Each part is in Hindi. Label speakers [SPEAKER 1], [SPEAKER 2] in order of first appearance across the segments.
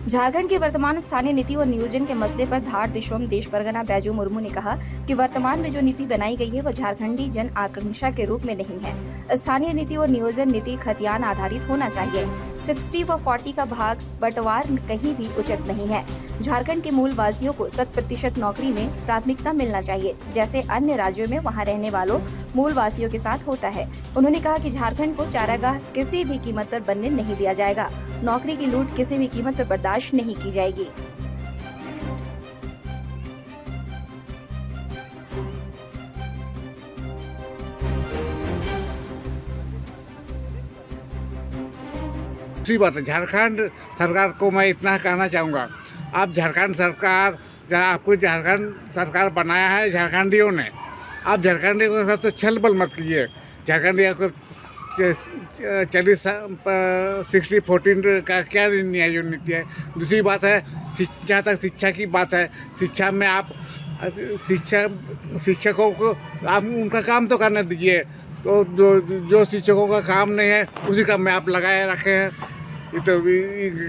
[SPEAKER 1] झारखंड की वर्तमान स्थानीय नीति और नियोजन के मसले पर धार दिशोम देश परगना बैजू मुर्मू ने कहा कि वर्तमान में जो नीति बनाई गई है वह झारखंडी जन आकांक्षा के रूप में नहीं है। स्थानीय नीति और नियोजन नीति खतियान आधारित होना चाहिए। 60 व 40 का भाग बंटवार कहीं भी उचित नहीं है। झारखंड के मूल वासियों को 100% नौकरी में प्राथमिकता मिलना चाहिए, जैसे अन्य राज्यों में वहां रहने वालों मूल वासियों के साथ होता है। उन्होंने कहा कि झारखंड को चारागाह किसी भी कीमत पर बनने नहीं दिया जाएगा। नौकरी की लूट किसी भी कीमत पर बर्दाश्त नहीं की जाएगी।
[SPEAKER 2] दूसरी बात है, झारखंड सरकार को मैं इतना कहना चाहूँगा, आप झारखंड सरकार, जहाँ आपको झारखंड सरकार बनाया है झारखंडियों ने, आप झारखंडियों के साथ छल बल मत कीजिए। झारखंडियों को 60-40 का क्या न्याय नीति है। दूसरी बात है, जहाँ तक शिक्षा की बात है, शिक्षा में आप शिक्षकों को आप उनका काम तो करने दीजिए। तो जो शिक्षकों का काम नहीं है उसी काम में आप लगाए रखे हैं, ये तो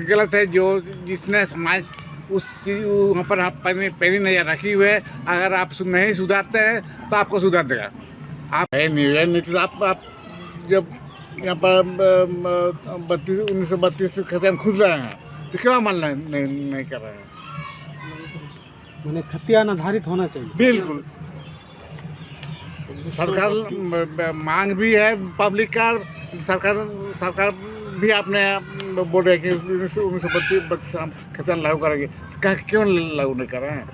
[SPEAKER 2] गलत है। जो जिसने समाज उस चीज़ वहाँ पर आप पैनी नजर रखी हुई है, अगर आप नहीं सुधारते हैं तो आपको सुधार देगा। आप नियोजन नीति आप जब यहाँ पर 1932 खतियान खुद रहे हैं तो क्यों अमल नहीं कर रहे हैं?
[SPEAKER 3] मैंने खतियान आधारित होना चाहिए।
[SPEAKER 2] बिल्कुल, सरकार मांग भी है पब्लिक का, सरकार भी आपने बोल रहे हैं कि 1932 खतियान लागू करेंगे, क्यों लागू नहीं कर रहे हैं?